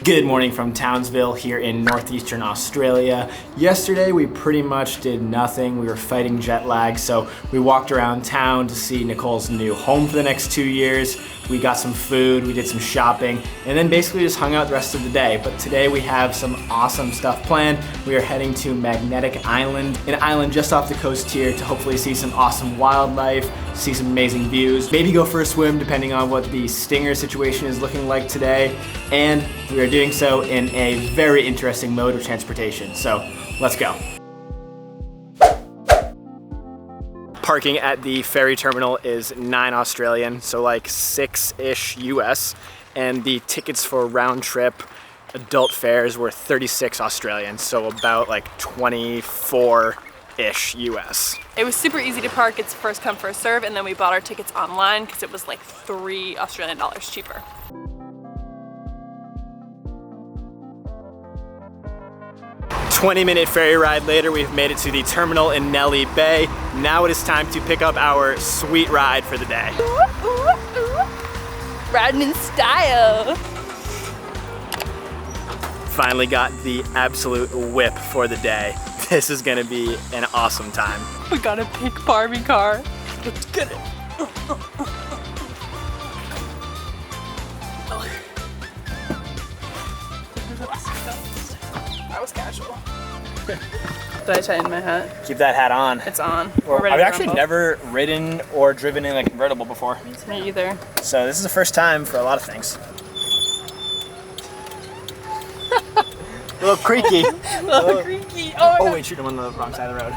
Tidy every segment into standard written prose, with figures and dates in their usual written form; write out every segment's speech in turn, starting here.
Good morning from Townsville here in northeastern Australia. Yesterday we pretty much did nothing. We were fighting jet lag, so we walked around town to see Nicole's new home for the next 2 years. We got some food, we did some shopping, and then basically just hung out the rest of the day. But today we have some awesome stuff planned. We are heading to Magnetic Island, an island just off the coast here, to hopefully see some awesome wildlife, see some amazing views, maybe go for a swim depending on what the stinger situation is looking like today. And we are doing so in a very interesting mode of transportation. So let's go. Parking at the ferry terminal is 9 Australian, so like 6-ish US, and the tickets for round trip adult fares were 36 Australian, so about like 24-ish US. It was super easy to park. It's first come, first serve, and then we bought our tickets online because it was like $3 Australian cheaper. A 20-minute ferry ride later, we've made it to the terminal in Alma Bay. Now it is time to pick up our sweet ride for the day. Ooh, ooh, ooh. Riding in style. Finally got the absolute whip for the day. This is gonna be an awesome time. We got a pink Barbie car. Let's get it. That was casual. Did I tighten my hat? Keep that hat on. It's on. I've actually never ridden or driven in a convertible before. Me either. So this is the first time for a lot of things. A little creaky. A little creaky. Oh, oh wait, shoot, I'm on the wrong side of the road.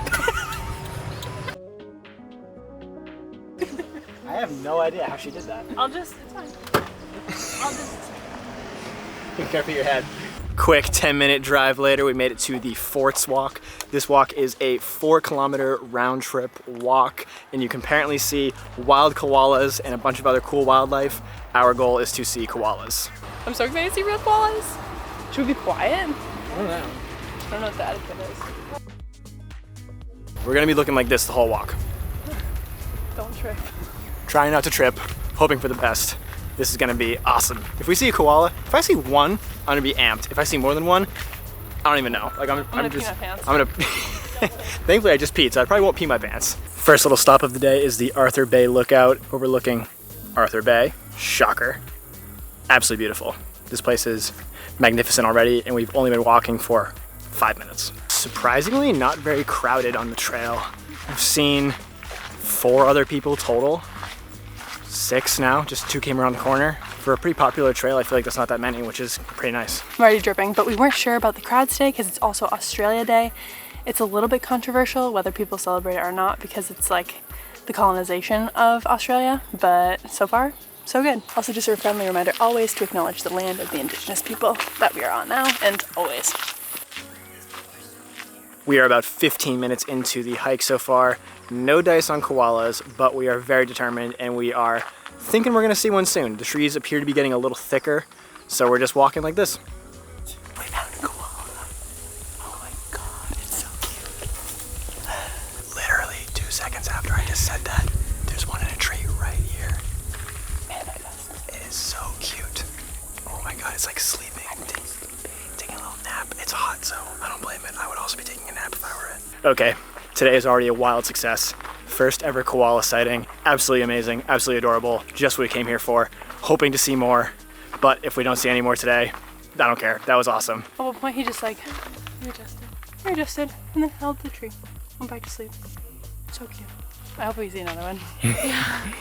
I have no idea how she did that. it's fine. Be careful your head. Quick 10-minute drive later, we made it to the Forts Walk. This walk is a 4-kilometer round trip walk, and you can apparently see wild koalas and a bunch of other cool wildlife. Our goal is to see koalas. I'm so excited to see real koalas. Should we be quiet? I don't know. I don't know what the etiquette is. We're gonna be looking like this the whole walk. Don't trip. Trying not to trip, hoping for the best. This is gonna be awesome. If we see a koala, if I see one, I'm gonna be amped. If I see more than one, I don't even know. Like I'm gonna just, pee my pants. I'm gonna, thankfully I just peed, so I probably won't pee my pants. First little stop of the day is the Arthur Bay lookout, overlooking Arthur Bay. Shocker. Absolutely beautiful. This place is magnificent already, and we've only been walking for 5 minutes. Surprisingly, not very crowded on the trail. I've seen 4 other people total. 6 now, just 2 came around the corner. For a pretty popular trail, I feel like that's not that many, which is pretty nice. I'm already dripping, but we weren't sure about the crowd today because it's also Australia Day. It's a little bit controversial whether people celebrate it or not because it's like the colonization of Australia, but so far, so good. Also, just a friendly reminder always to acknowledge the land of the indigenous people that we are on now, and always. We are about 15 minutes into the hike so far. No dice on koalas, but we are very determined, and we are thinking we're gonna see one soon. The trees appear to be getting a little thicker, so we're just walking like this. We found a koala. Oh my God, it's so cute. Literally 2 seconds after I just said that, there's one in a tree right here. Man, it is so cute. Oh my God, it's like sleeping. Taking a little nap. It's hot, so I don't blame it. I would also be taking a nap if I were it. Okay. Today is already a wild success. First ever koala sighting. Absolutely amazing, absolutely adorable. Just what we came here for. Hoping to see more, but if we don't see any more today, I don't care. That was awesome. At one point he just like, you're adjusted, and then held the tree. Went back to sleep. So cute. I hope we see another one. Yeah.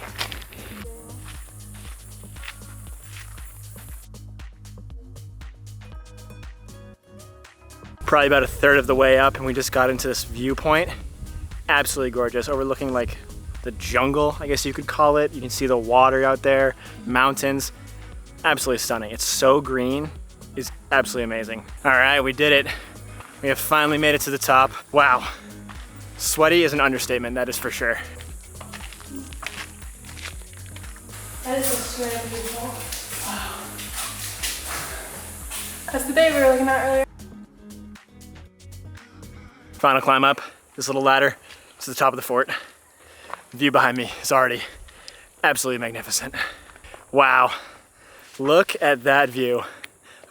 Probably about a third of the way up, and we just got into this viewpoint. Absolutely gorgeous, overlooking like the jungle, I guess you could call it. You can see the water out there, mountains. Absolutely stunning. It's so green, it's absolutely amazing. All right, we did it. We have finally made it to the top. Wow. Sweaty is an understatement, that is for sure. That is so beautiful. Wow. That's the bay we were looking at earlier. Final climb up this little ladder to the top of the fort. The view behind me is already absolutely magnificent. Wow, look at that view.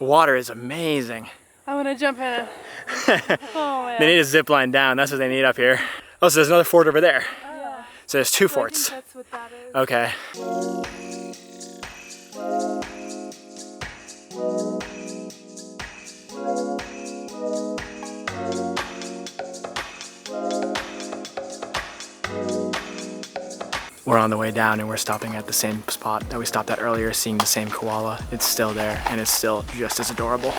The water is amazing. I want to jump in. Oh man. They need a zip line down. That's what they need up here. Oh, so there's another fort over there. Yeah. So there's two So forts. I think that's what that is. Okay. We're on the way down and we're stopping at the same spot that we stopped at earlier, seeing the same koala. It's still there and it's still just as adorable.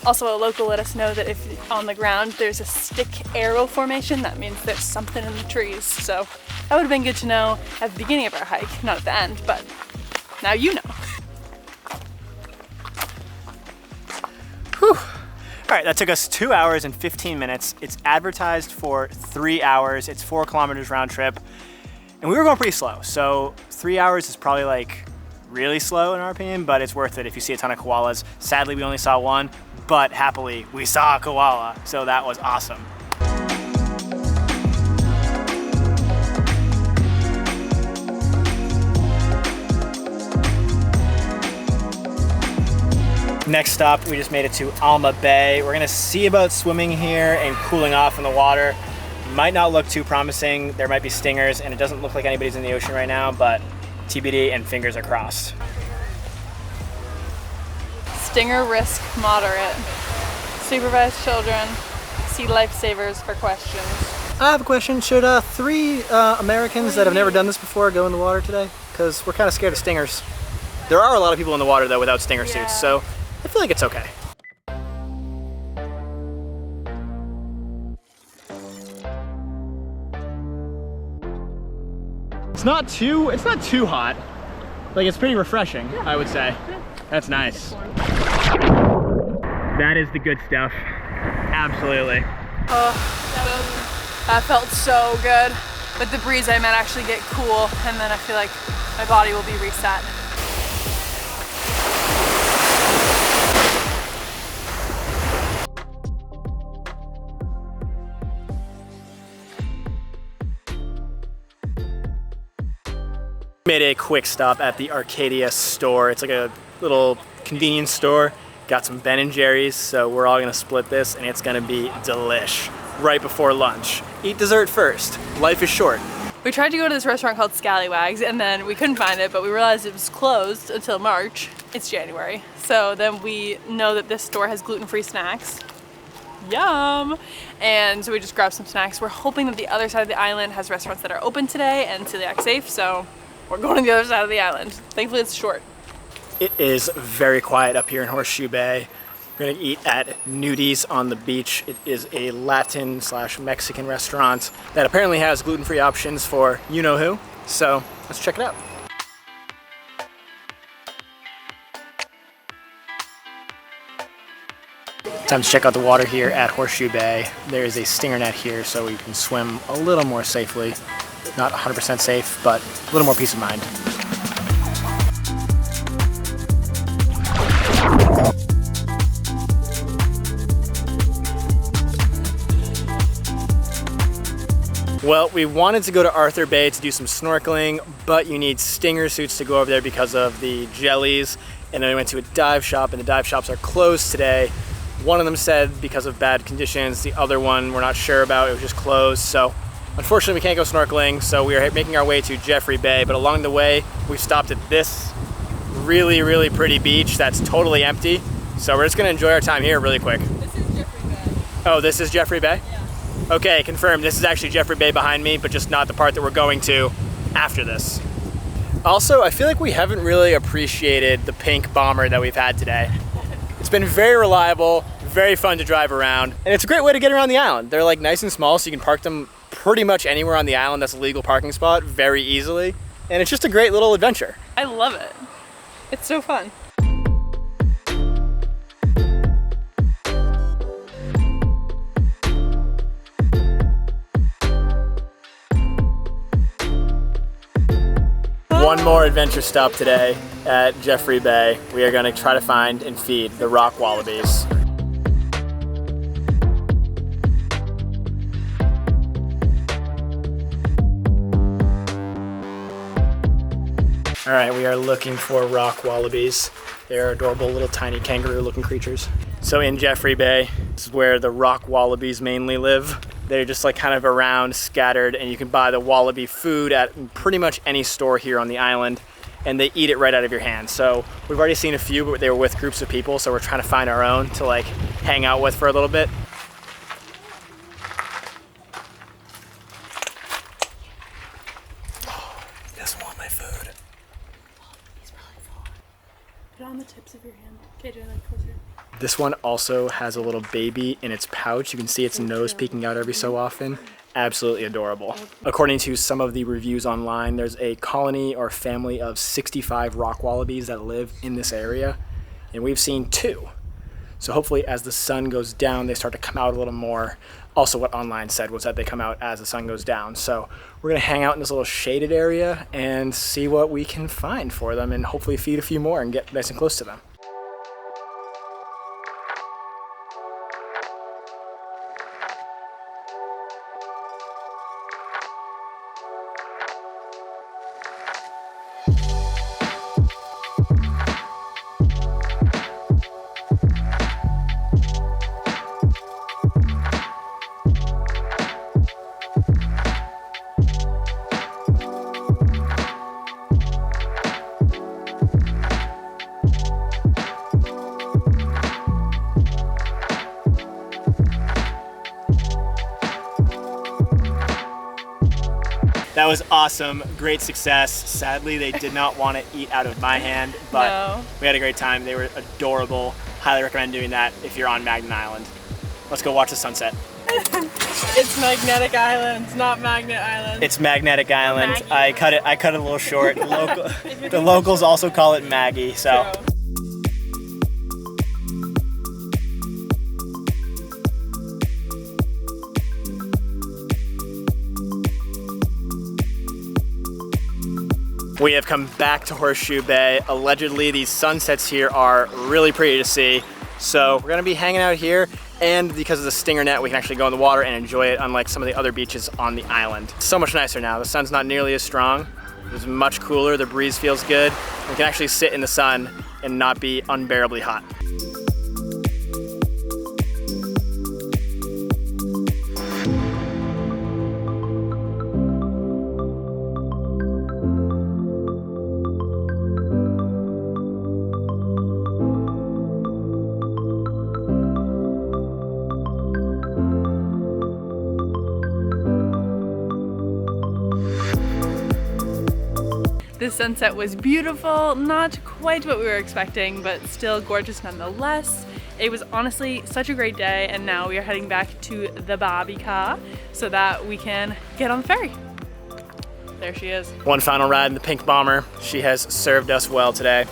Also, a local let us know that if on the ground there's a stick arrow formation, that means there's something in the trees. So that would have been good to know at the beginning of our hike, not at the end, but now you know. Whew. All right, that took us 2 hours and 15 minutes. It's advertised for 3 hours. It's 4 kilometers round trip. And we were going pretty slow. So 3 hours is probably like really slow in our opinion, but it's worth it if you see a ton of koalas. Sadly, we only saw one, but happily we saw a koala. So that was awesome. Next stop, we just made it to Alma Bay. We're gonna see about swimming here and cooling off in the water. Might not look too promising. There might be stingers and it doesn't look like anybody's in the ocean right now, but TBD and fingers are crossed. Stinger risk moderate. Supervised children, see lifesavers for questions. I have a question. Should 3 Americans that have never done this before go in the water today? Because we're kind of scared of stingers. There are a lot of people in the water though without stinger suits, so I feel like it's okay. It's not too hot. Like, it's pretty refreshing, I would say. That's nice. That is the good stuff. Absolutely. Oh, that felt so good. With the breeze, I might actually get cool, and then I feel like my body will be reset. Made a quick stop at the Arcadia store. It's like a little convenience store. Got some Ben & Jerry's, so we're all gonna split this and it's gonna be delish. Right before lunch. Eat dessert first. Life is short. We tried to go to this restaurant called Scallywags and then we couldn't find it, but we realized it was closed until March. It's January. So then we know that this store has gluten-free snacks. Yum! And so we just grabbed some snacks. We're hoping that the other side of the island has restaurants that are open today and celiac safe, so we're going to the other side of the island. Thankfully it's short. It is very quiet up here in Horseshoe Bay. We're gonna eat at Nudi's on the beach. It is a Latin/Mexican restaurant that apparently has gluten-free options for you-know-who. So let's check it out. Time to check out the water here at Horseshoe Bay. There is a stinger net here so you can swim a little more safely. Not 100% safe, but a little more peace of mind. Well, we wanted to go to Arthur Bay to do some snorkeling, but you need stinger suits to go over there because of the jellies. And then we went to a dive shop, and the dive shops are closed today. One of them said because of bad conditions, the other one we're not sure about, it was just closed. So unfortunately we can't go snorkeling, so we are making our way to Geoffrey Bay, but along the way we stopped at this really, really pretty beach that's totally empty. So we're just gonna enjoy our time here really quick. This is Geoffrey Bay. Oh, this is Geoffrey Bay? Yeah. Okay, confirmed. This is actually Geoffrey Bay behind me, but just not the part that we're going to after this. Also, I feel like we haven't really appreciated the pink bomber that we've had today. It's been very reliable, very fun to drive around, and it's a great way to get around the island. They're like nice and small, so you can park them pretty much anywhere on the island that's a legal parking spot very easily, and it's just a great little adventure. I love it. It's so fun. One more adventure stop today at Geoffrey Bay. We are going to try to find and feed the rock wallabies. All right, we are looking for rock wallabies. They're adorable little tiny kangaroo-looking creatures. So in Geoffrey Bay, this is where the rock wallabies mainly live. They're just like kind of around, scattered, and you can buy the wallaby food at pretty much any store here on the island, and they eat it right out of your hand. So we've already seen a few, but they were with groups of people, so we're trying to find our own to like hang out with for a little bit. He doesn't want my food. He's probably full. Put it on the tips of your hand. Okay, do that closer. This one also has a little baby in its pouch. You can see its nose peeking out every so often. Absolutely adorable. According to some of the reviews online, there's a colony or family of 65 rock wallabies that live in this area, and we've seen 2. So hopefully as the sun goes down, they start to come out a little more. Also what online said was that they come out as the sun goes down. So we're gonna hang out in this little shaded area and see what we can find for them and hopefully feed a few more and get nice and close to them. That was awesome, great success. Sadly, they did not want to eat out of my hand, but no. We had a great time. They were adorable. Highly recommend doing that if you're on Magnet Island. Let's go watch the sunset. It's Magnetic Island, not Magnet Island. It's Magnetic Island. I cut it a little short. The locals also call it Maggie, so. True. We have come back to Horseshoe Bay. Allegedly, these sunsets here are really pretty to see. So we're gonna be hanging out here, and because of the stinger net, we can actually go in the water and enjoy it, unlike some of the other beaches on the island. It's so much nicer now. The sun's not nearly as strong. It's much cooler, the breeze feels good. We can actually sit in the sun and not be unbearably hot. The sunset was beautiful, not quite what we were expecting, but still gorgeous nonetheless. It was honestly such a great day, and now we are heading back to the Bobby car so that we can get on the ferry. There she is. One final ride in the pink bomber. She has served us well today.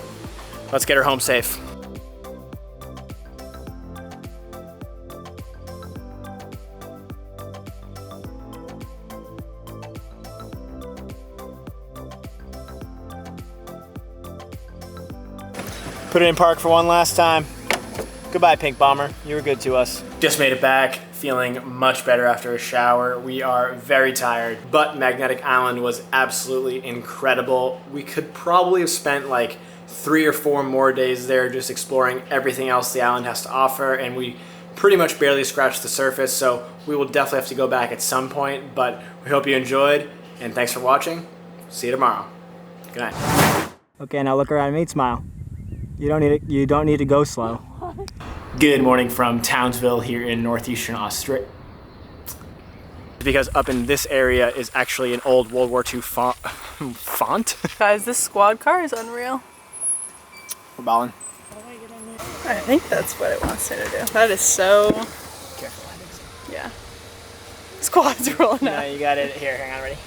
Let's get her home safe. Put it in park for one last time. Goodbye, Pink Bomber. You were good to us. Just made it back, feeling much better after a shower. We are very tired, but Magnetic Island was absolutely incredible. We could probably have spent like 3 or 4 more days there just exploring everything else the island has to offer, and we pretty much barely scratched the surface, so we will definitely have to go back at some point, but we hope you enjoyed, and thanks for watching. See you tomorrow. Good night. Okay, now look around at me and smile. You don't need to go slow. Good morning from Townsville here in northeastern Australia. Because up in this area is actually an old World War II font. Guys, this squad car is unreal. We're balling. I think that's what it wants me to do. That is so... Careful. Yeah. Squad's rolling out. No, you got it. Here, hang on, ready?